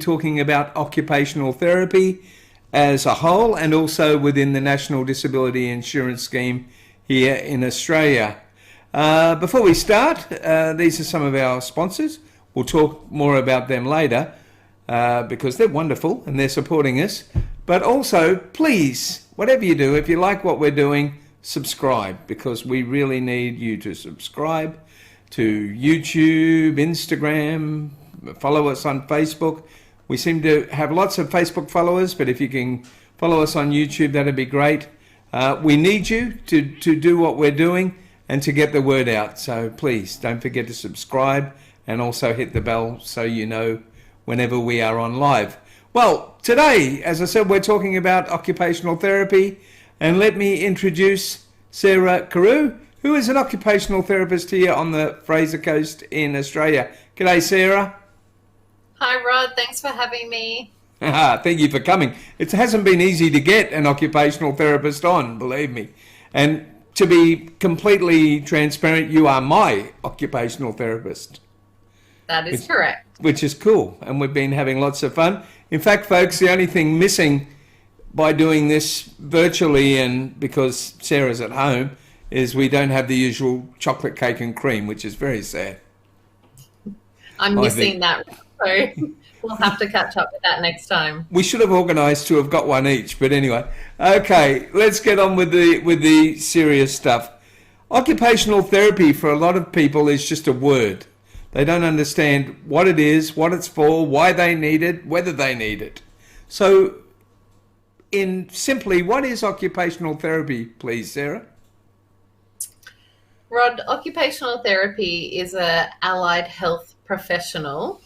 talking about occupational therapy as a whole and also within the National Disability Insurance Scheme here in Australia. Before we start, these are some of our sponsors. We'll talk more about them later because they're wonderful and they're supporting us. But also, please, whatever you do, if you like what we're doing, subscribe, because we really need you to subscribe to YouTube, Instagram, follow us on Facebook. We seem to have lots of Facebook followers, but if you can follow us on YouTube, that'd be great. We need you to do what we're doing and to get the word out. So please don't forget to subscribe and also hit the bell so you know whenever we are on live. Well, today, as I said, we're talking about occupational therapy, and let me introduce Sarah Carew, who is an occupational therapist here on the Fraser Coast in Australia. G'day, Sarah. Hi, Rod. Thanks for having me. Thank you for coming. It hasn't been easy to get an occupational therapist on, believe me. And to be completely transparent, you are my occupational therapist. That is correct. Which is cool. And we've been having lots of fun. In fact, folks, the only thing missing by doing this virtually, and because Sarah's at home, is we don't have the usual chocolate cake and cream, which is very sad. I'm missing that, so we'll have to catch up with that next time. We should have organised to have got one each, but anyway. Okay, let's get on with the serious stuff. Occupational therapy for a lot of people is just a word. They don't understand what it is, what it's for, why they need it, whether they need it. So, in simply, what is occupational therapy, please, Sarah? Rod, occupational therapy is an allied health professional,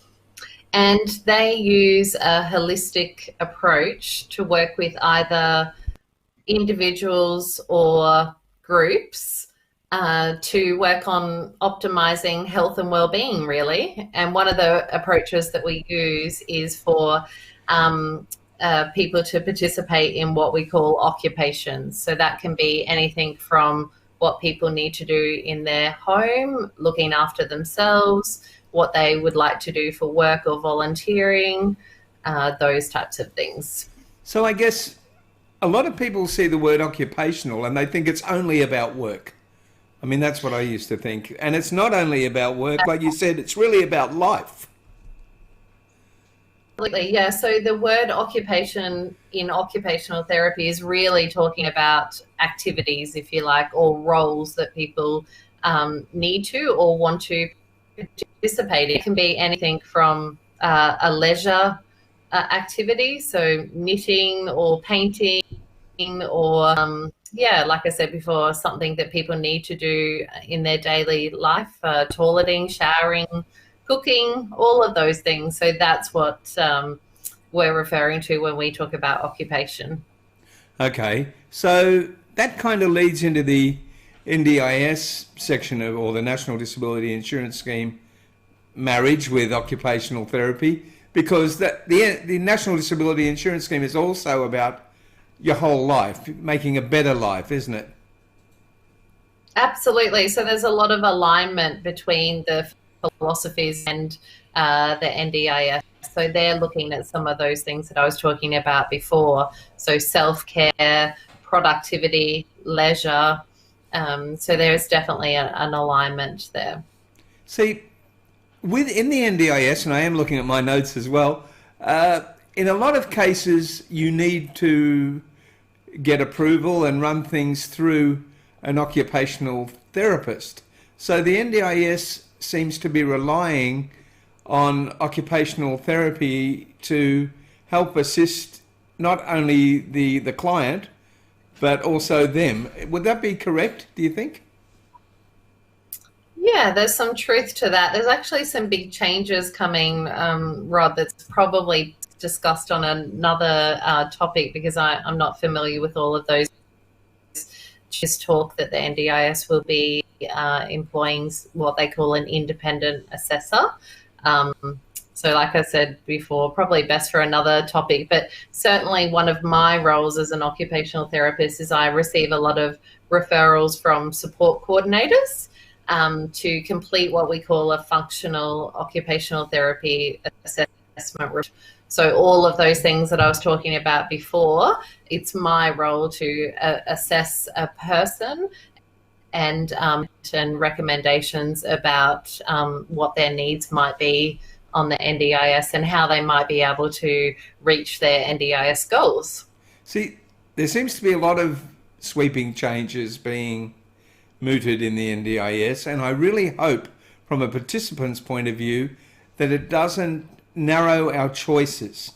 and they use a holistic approach to work with either individuals or groups to work on optimizing health and well-being, really. And one of the approaches that we use is for people to participate in what we call occupations. So that can be anything from what people need to do in their home, looking after themselves, what they would like to do for work or volunteering, those types of things. So I guess a lot of people see the word occupational and they think it's only about work. I mean, that's what I used to think. And it's not only about work, like you said, it's really about life. Absolutely, yeah. So the word occupation in occupational therapy is really talking about activities, if you like, or roles that people need to or want to participate in. It can be anything from a leisure activity, so knitting or painting, or like I said before, something that people need to do in their daily life, toileting, showering, cooking, all of those things. So that's what we're referring to when we talk about occupation. Okay, so that kind of leads into the NDIS section of, or the National Disability Insurance Scheme, marriage with occupational therapy, because the National Disability Insurance Scheme is also about your whole life, making a better life, isn't it? Absolutely. So there's a lot of alignment between the philosophies and the NDIS. So they're looking at some of those things that I was talking about before. So self-care, productivity, leisure. So there's definitely an alignment there. See, in the NDIS, and I am looking at my notes as well, in a lot of cases you need to get approval and run things through an occupational therapist. So the NDIS seems to be relying on occupational therapy to help assist not only the client, but also them. Would that be correct, do you think? Yeah, there's some truth to that. There's actually some big changes coming, Rod, that's probably discussed on another topic, because I'm not familiar with all of those. Just talk that the NDIS will be employing what they call an independent assessor. So like I said before, probably best for another topic, but certainly one of my roles as an occupational therapist is I receive a lot of referrals from support coordinators to complete what we call a functional occupational therapy assessment. So all of those things that I was talking about before, it's my role to assess a person and recommendations about what their needs might be on the NDIS and how they might be able to reach their NDIS goals. See, there seems to be a lot of sweeping changes being mooted in the NDIS, and I really hope, from a participant's point of view, that it doesn't narrow our choices.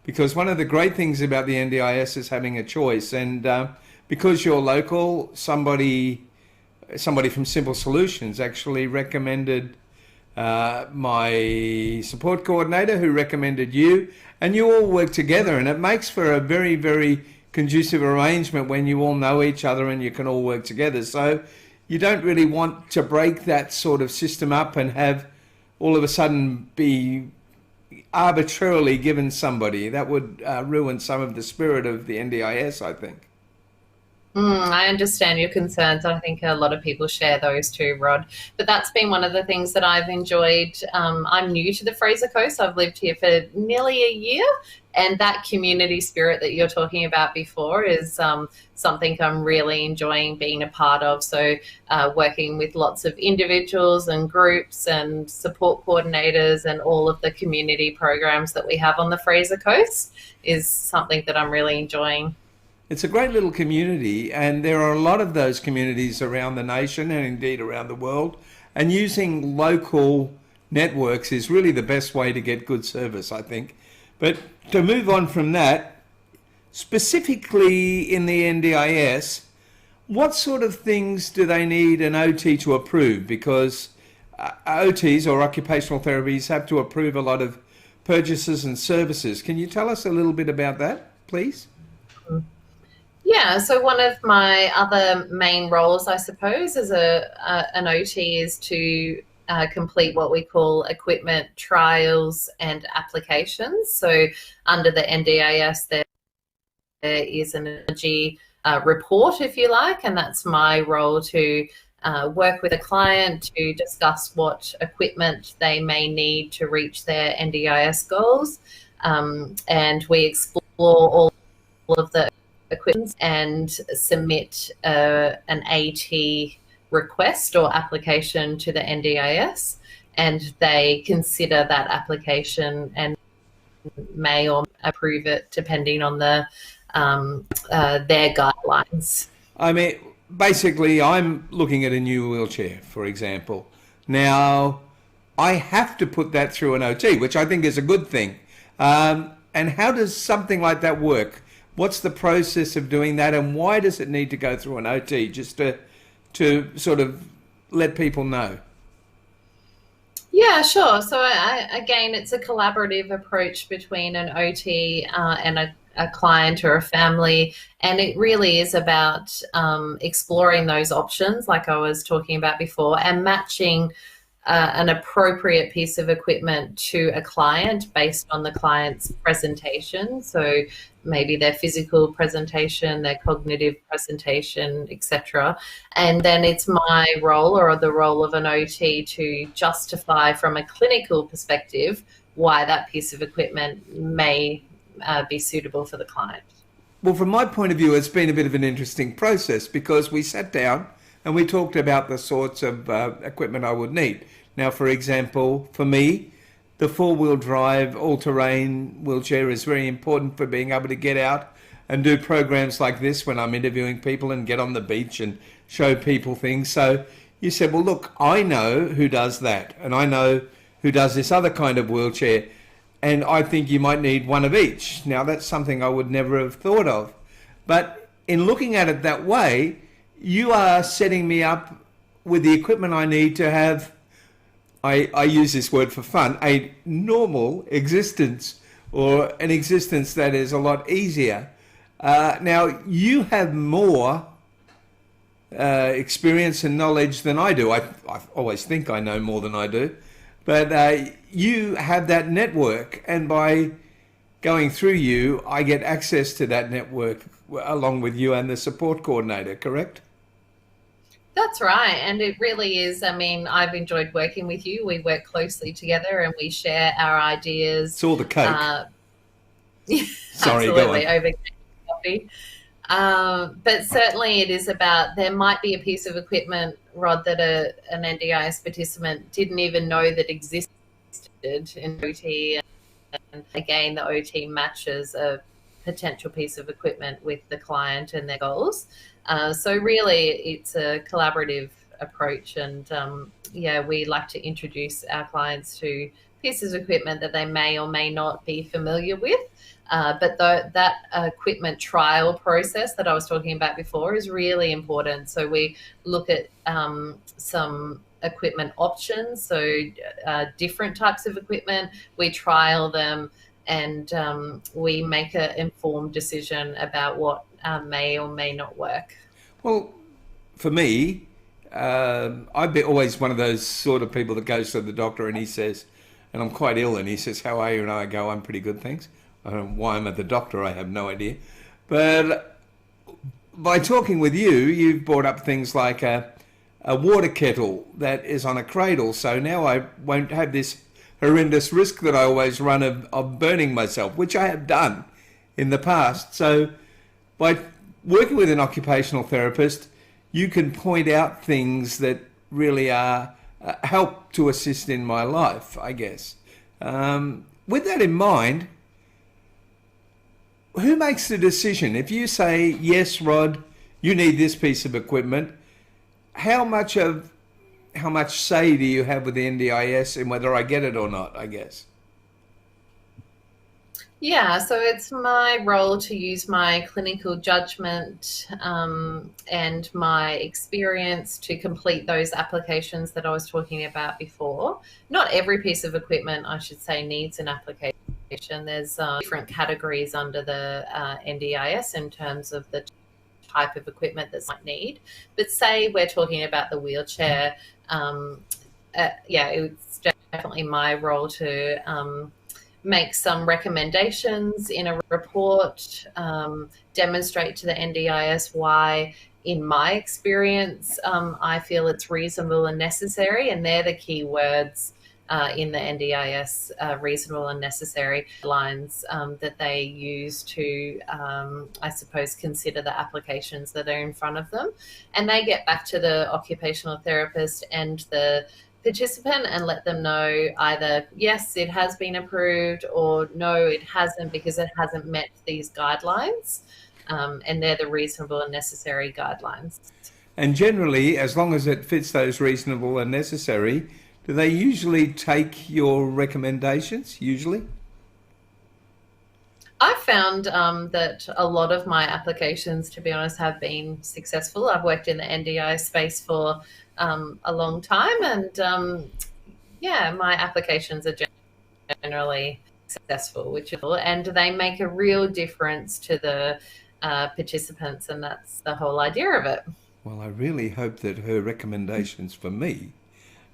Because one of the great things about the NDIS is having a choice, and because you're local, somebody from Simple Solutions actually recommended my support coordinator, who recommended you, and you all work together, and it makes for a very, very conducive arrangement when you all know each other and you can all work together. So you don't really want to break that sort of system up and have all of a sudden be arbitrarily given somebody. That would ruin some of the spirit of the NDIS, I think. I understand your concerns. I think a lot of people share those too, Rod. But that's been one of the things that I've enjoyed. I'm new to the Fraser Coast. I've lived here for nearly a year. And that community spirit that you're talking about before is something I'm really enjoying being a part of. So working with lots of individuals and groups and support coordinators and all of the community programs that we have on the Fraser Coast is something that I'm really enjoying. It's a great little community, and there are a lot of those communities around the nation and indeed around the world. And using local networks is really the best way to get good service, I think. But to move on from that, specifically in the NDIS, what sort of things do they need an OT to approve? Because OTs, or occupational therapies, have to approve a lot of purchases and services. Can you tell us a little bit about that, please? Yeah, so one of my other main roles, I suppose, as an OT is to complete what we call equipment trials and applications. So under the NDIS, there is an energy report, if you like, and that's my role to work with a client to discuss what equipment they may need to reach their NDIS goals. And we explore all of the equipment and submit an AT request or application to the NDIS, and they consider that application and may or approve it depending on their guidelines. I mean, basically, I'm looking at a new wheelchair, for example. Now, I have to put that through an OT, which I think is a good thing. And how does something like that work? What's the process of doing that, and why does it need to go through an OT? Just to sort of let people know. Yeah, sure. So again, it's a collaborative approach between an OT and a client or a family, and it really is about exploring those options like I was talking about before, and matching an appropriate piece of equipment to a client based on the client's presentation. So maybe their physical presentation, their cognitive presentation, etc. And then it's my role, or the role of an OT, to justify from a clinical perspective why that piece of equipment may be suitable for the client. Well, from my point of view, it's been a bit of an interesting process, because we sat down and we talked about the sorts of equipment I would need. Now, for example, for me, the four-wheel drive all-terrain wheelchair is very important for being able to get out and do programs like this when I'm interviewing people and get on the beach and show people things. So you said, well, look, I know who does that, and I know who does this other kind of wheelchair, and I think you might need one of each. Now, that's something I would never have thought of. But in looking at it that way, you are setting me up with the equipment I need to have, I use this word for fun, a normal existence, or an existence that is a lot easier. Now, you have more experience and knowledge than I do. I always think I know more than I do. But you have that network, and by going through you, I get access to that network along with you and the support coordinator, correct? That's right. And it really is. I mean, I've enjoyed working with you. We work closely together and we share our ideas. It's all the coke. Sorry, go on. Absolutely, over coffee. But certainly it is about, there might be a piece of equipment, Rod, that an NDIS participant didn't even know that existed in OT. And again, the OT matches a potential piece of equipment with the client and their goals. So really, it's a collaborative approach. And we like to introduce our clients to pieces of equipment that they may or may not be familiar with. But that equipment trial process that I was talking about before is really important. So we look at some equipment options, so different types of equipment. We trial them, and we make an informed decision about what may or may not work. Well, for me, I've been always one of those sort of people that goes to the doctor and he says, and I'm quite ill, and he says, "How are you?" And I go, "I'm pretty good, thanks." I don't know why I'm at the doctor, I have no idea. But by talking with you, you've brought up things like a water kettle that is on a cradle, so now I won't have this horrendous risk that I always run of burning myself, which I have done in the past. So by working with an occupational therapist, you can point out things that really are help to assist in my life, I guess. With that in mind, who makes the decision? If you say, yes, Rod, you need this piece of equipment, how much say do you have with the NDIS in whether I get it or not, I guess? Yeah, so it's my role to use my clinical judgment and my experience to complete those applications that I was talking about before. Not every piece of equipment, I should say, needs an application. There's different categories under the NDIS in terms of the type of equipment that might need. But say we're talking about the wheelchair, it's definitely my role to make some recommendations in a report, demonstrate to the NDIS why, in my experience, I feel it's reasonable and necessary, and they're the key words in the NDIS, reasonable and necessary lines that they use to, I suppose, consider the applications that are in front of them. And they get back to the occupational therapist and the participant and let them know either, yes, it has been approved, or no, it hasn't because it hasn't met these guidelines. And they're the reasonable and necessary guidelines. And generally, as long as it fits those reasonable and necessary, do they usually take your recommendations, usually? I've found that a lot of my applications, to be honest, have been successful. I've worked in the NDI space for a long time, and my applications are generally successful, and they make a real difference to the participants, and that's the whole idea of it. Well, I really hope that her recommendations for me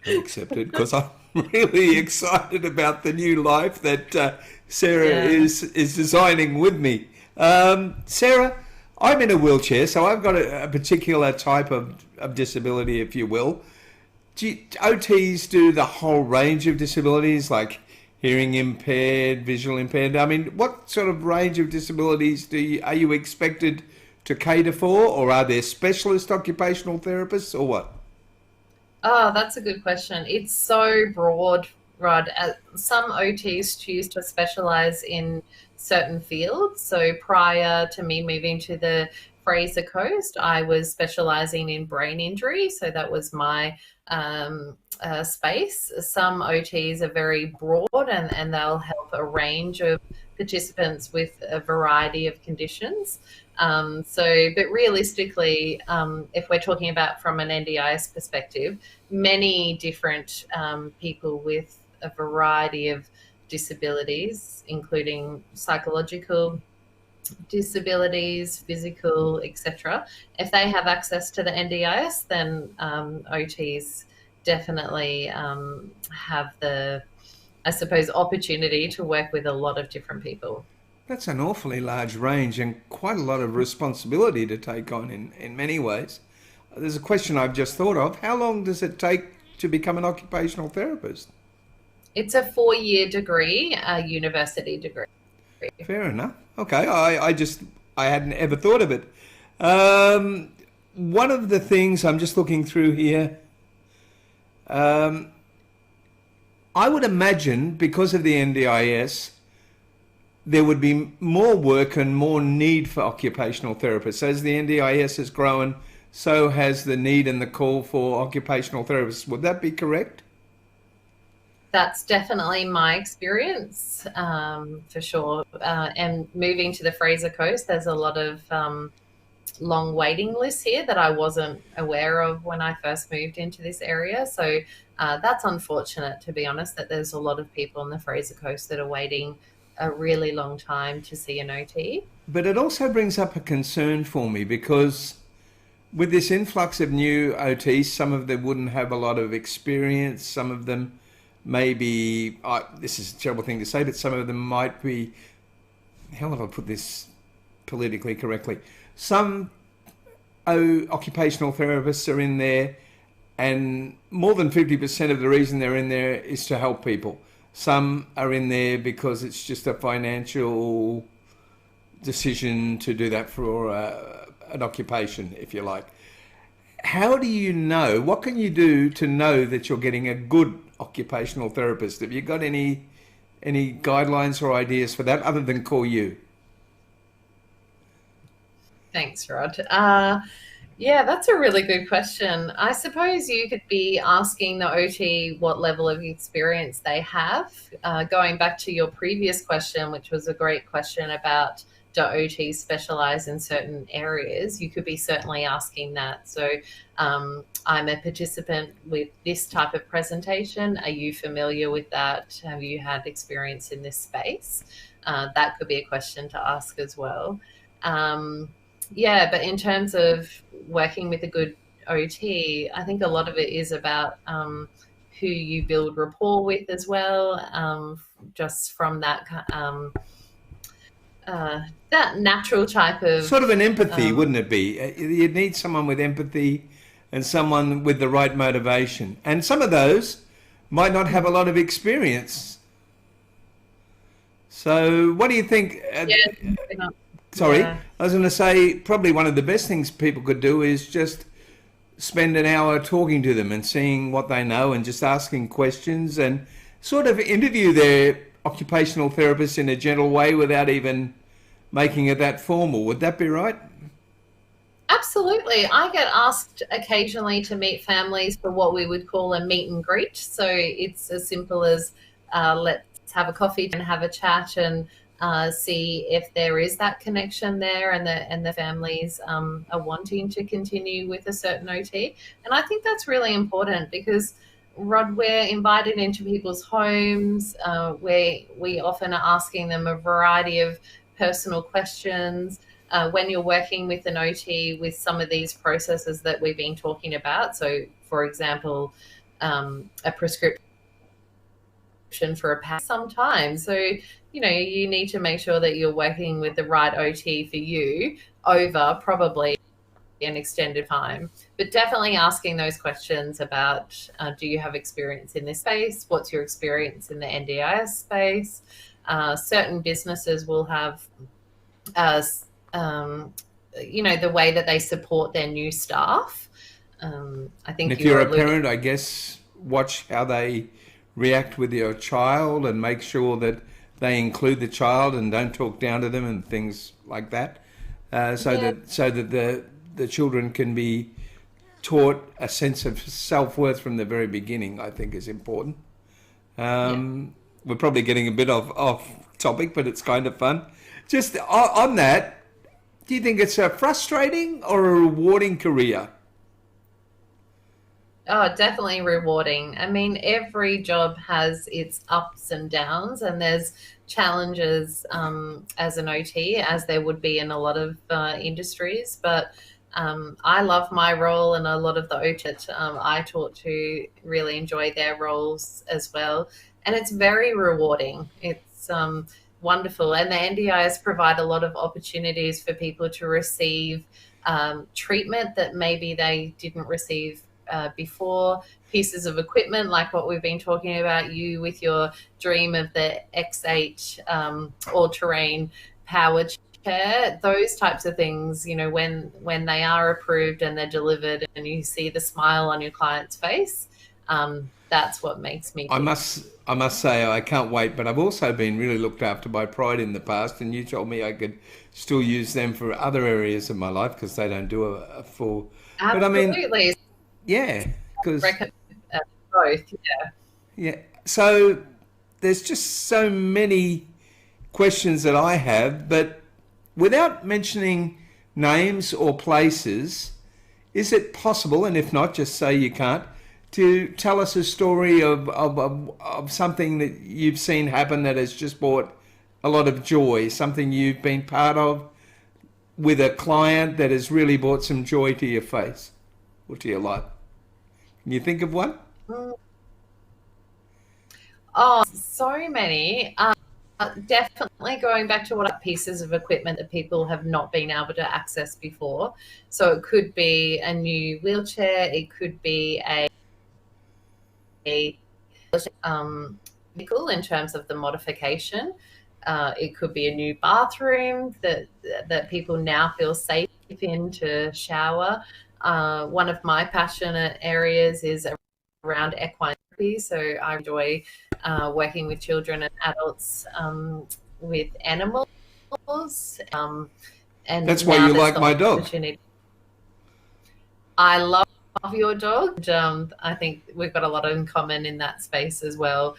are accepted, because I'm really excited about the new life that Sarah is designing with me. Sarah, I'm in a wheelchair, so I've got a particular type of disability, if you will. OTs do the whole range of disabilities, like hearing impaired, visual impaired. I mean, what sort of range of disabilities are you expected to cater for, or are there specialist occupational therapists, or what? Oh, that's a good question. It's so broad, Rod. Some OTs choose to specialize in certain fields. So prior to me moving to the Fraser Coast, I was specializing in brain injury. So that was my space. Some OTs are very broad, and they'll help a range of participants with a variety of conditions. But realistically, if we're talking about from an NDIS perspective, many different people with a variety of disabilities, including psychological disabilities, physical, etc. If they have access to the NDIS, then OTs definitely have the, I suppose, opportunity to work with a lot of different people. That's an awfully large range and quite a lot of responsibility to take on in many ways. There's a question I've just thought of. How long does it take to become an occupational therapist? It's a 4-year degree, a university degree. Fair enough. Okay, I hadn't ever thought of it. Um, One of the things I'm just looking through here, I would imagine because of the NDIS, there would be more work and more need for occupational therapists. As the NDIS has grown, so has the need and the call for occupational therapists. Would that be correct? That's definitely my experience, for sure. And moving to the Fraser Coast, there's a lot of long waiting lists here that I wasn't aware of when I first moved into this area. So that's unfortunate, to be honest, that there's a lot of people on the Fraser Coast that are waiting a really long time to see an OT. But it also brings up a concern for me because with this influx of new OTs, some of them wouldn't have a lot of experience. Some of them maybe, this is a terrible thing to say, but some of them might be, how will I put this politically correctly? Some occupational therapists are in there, and more than 50% of the reason they're in there is to help people. Some are in there because it's just a financial decision to do that for an occupation, if you like. How do you know? What can you do to know that you're getting a good occupational therapist? Have you got any guidelines or ideas for that other than call you? Thanks, Rod. Yeah, that's a really good question. I suppose you could be asking the OT what level of experience they have. Going back to your previous question, which was a great question about do OTs specialize in certain areas, you could be certainly asking that. So I'm a participant with this type of presentation. Are you familiar with that? Have you had experience in this space? That could be a question to ask as well. Yeah, but in terms of working with a good OT, I think a lot of it is about who you build rapport with as well. Just from that natural type of Sort of an empathy, wouldn't it be? You'd need someone with empathy and someone with the right motivation. And some of those might not have a lot of experience. So what do you think? yeah, Sorry, yeah. I was going to say probably one of the best things people could do is just spend an hour talking to them and seeing what they know and just asking questions and sort of interview their occupational therapist in a gentle way without even making it that formal. Would that be right? Absolutely. I get asked occasionally to meet families for what we would call a meet and greet. So it's as simple as let's have a coffee and have a chat and see if there is that connection there and the families are wanting to continue with a certain OT. And I think that's really important because, Rod, we're invited into people's homes where we often are asking them a variety of personal questions. When you're working with an OT with some of these processes that we've been talking about, so for example, a prescription for a pack sometimes. So, you know, you need to make sure that you're working with the right OT for you over probably an extended time. But definitely asking those questions about do you have experience in this space? What's your experience in the NDIS space? Certain businesses will have, you know, the way that they support their new staff. I think And if you're a parent, I guess watch how they react with your child and make sure that they include the child and don't talk down to them and things like that, so that the children can be taught a sense of self-worth from the very beginning, I think is important. We're probably getting a bit off topic, but it's kind of fun. Just on that, do you think it's a frustrating or a rewarding career? Oh, definitely rewarding. I mean, every job has its ups and downs, and there's challenges as an OT, as there would be in a lot of industries. But I love my role, and a lot of the OTs I taught to really enjoy their roles as well. And it's very rewarding. It's wonderful. And the NDIS provide a lot of opportunities for people to receive treatment that maybe they didn't receive before, pieces of equipment like what we've been talking about, you with your dream of the X8 all-terrain power chair, those types of things, when they are approved and they're delivered and you see the smile on your client's face, that's what makes me I tick. must say I can't wait, but I've also been really looked after by Pride in the past, and you told me I could still use them for other areas of my life because they don't do a full. But I mean, Absolutely. yeah, because Recommend both. Yeah. yeah. So there's just so many questions that I have, but without mentioning names or places, is it possible, and if not, just say you can't, to tell us a story of something that you've seen happen that has just brought a lot of joy, something you've been part of with a client that has really brought some joy to your face or to your life? Can you think of one? Oh, so many. Definitely going back to what pieces of equipment that people have not been able to access before. So it could be a new wheelchair, it could be a vehicle in terms of the modification. It could be a new bathroom that people now feel safe in to shower. One of my passionate areas is around equine therapy, so I enjoy working with children and adults with animals. And That's why now you there's like the my dog. opportunity. I love your dog. I think we've got a lot in common in that space as well.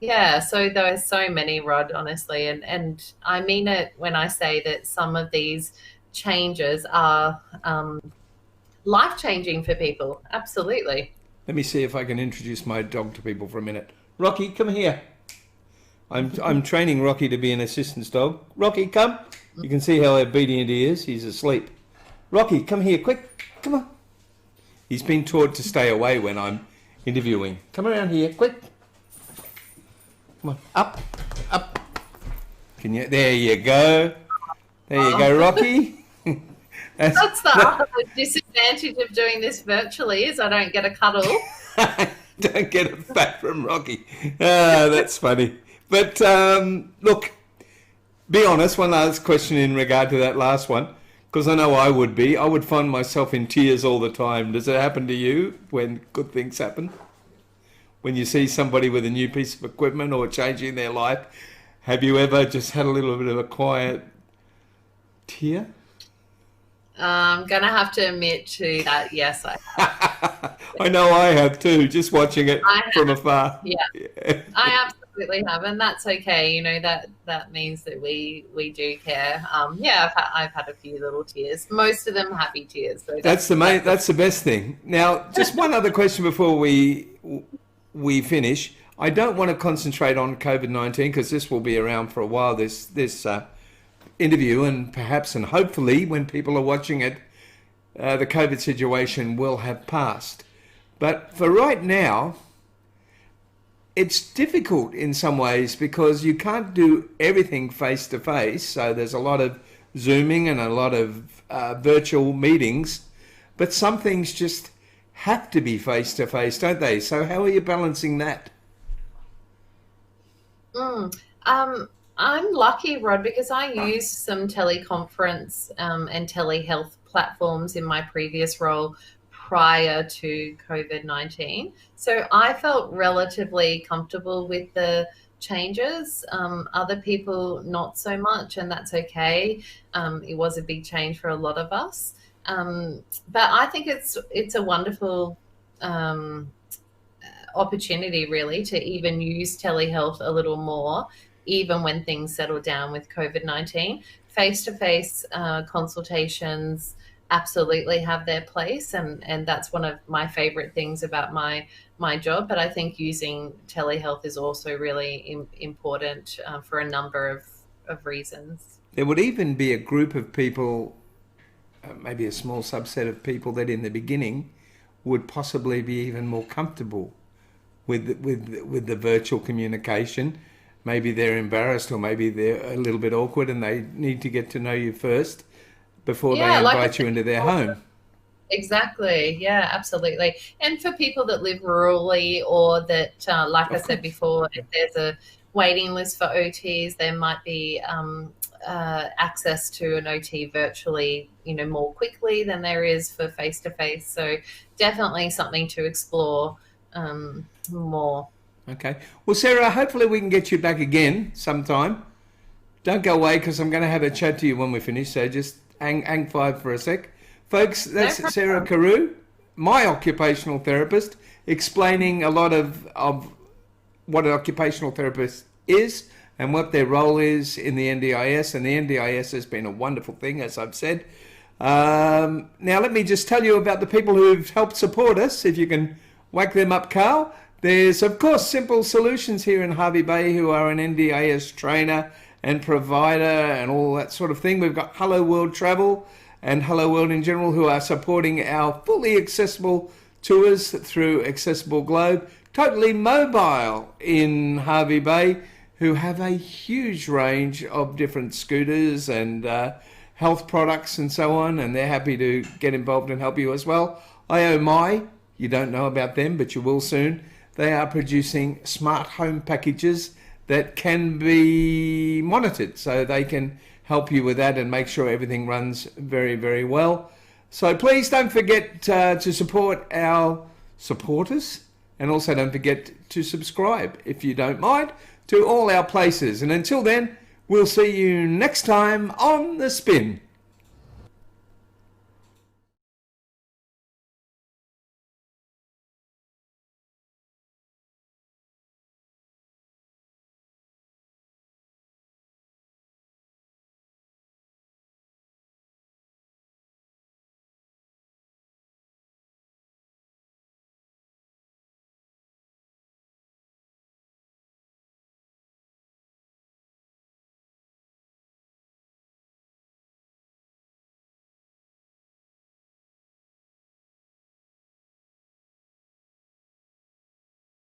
Yeah, so there's so many, Rod, honestly, and I mean it when I say that some of these changes are life-changing for people. Absolutely. Let me see if I can introduce my dog to people for a minute. Rocky, come here. I'm training Rocky to be an assistance dog. Rocky, come. You can see how obedient he is. He's asleep. Rocky, come here, quick. Come on. He's been taught to stay away when I'm interviewing. Come around here, quick. Come on, up, up. There you go. There you go, Rocky. That's the other disadvantage of doing this virtually is I don't get a cuddle. Don't get a fat from Rocky. Ah, that's funny. But look, be honest, one last question in regard to that last one, because I know I would be. I would find myself in tears all the time. Does it happen to you when good things happen? When you see somebody with a new piece of equipment or changing their life, have you ever just had a little bit of a quiet tear? I'm going to have to admit to that, yes, I have. I know I have too, just watching it from afar. Yeah, I absolutely have, and that's okay. That means that we do care. Yeah, I've had a few little tears. Most of them happy tears. So that's the best thing. Now, just one other question before we finish. I don't want to concentrate on COVID-19 because this will be around for a while. This interview, and perhaps and hopefully when people are watching it, the COVID situation will have passed. But for right now, it's difficult in some ways because you can't do everything face to face. So there's a lot of Zooming and a lot of virtual meetings, but some things just have to be face to face, don't they? So how are you balancing that? I'm lucky, Rod, because I used some teleconference and telehealth platforms in my previous role prior to COVID-19. So I felt relatively comfortable with the changes. Other people, not so much, and that's okay. It was a big change for a lot of us. But I think it's a wonderful opportunity, really, to even use telehealth a little more, even when things settle down with COVID-19. Face-to-face consultations absolutely have their place, and that's one of my favorite things about my job. But I think using telehealth is also really important for a number of reasons. There would even be a group of people, maybe a small subset of people that in the beginning would possibly be even more comfortable with the virtual communication. Maybe they're embarrassed or maybe they're a little bit awkward and they need to get to know you first before they invite you into their home. Exactly. Yeah, absolutely. And for people that live rurally or that, like I Of said course. before, if there's a waiting list for OTs, there might be access to an OT virtually, more quickly than there is for face to face. So definitely something to explore more. Okay. Well, Sarah, hopefully we can get you back again sometime. Don't go away because I'm going to have a chat to you when we finish. So just hang five for a sec. Folks, No that's Sarah problem. Carew, my occupational therapist, explaining a lot of what an occupational therapist is and what their role is in the NDIS. And the NDIS has been a wonderful thing, as I've said. Now, let me just tell you about the people who've helped support us. If you can whack them up, Carl. There's, of course, Simple Solutions here in Harvey Bay, who are an NDIS trainer and provider and all that sort of thing. We've got Hello World Travel and Hello World in general, who are supporting our fully accessible tours through Accessible Globe. Totally Mobile in Harvey Bay, who have a huge range of different scooters and health products and so on, and they're happy to get involved and help you as well. IOMI, you don't know about them, but you will soon. They are producing smart home packages that can be monitored, so they can help you with that and make sure everything runs very, very well. So please don't forget to support our supporters, and also don't forget to subscribe, if you don't mind, to all our places. And until then, we'll see you next time on The Spin.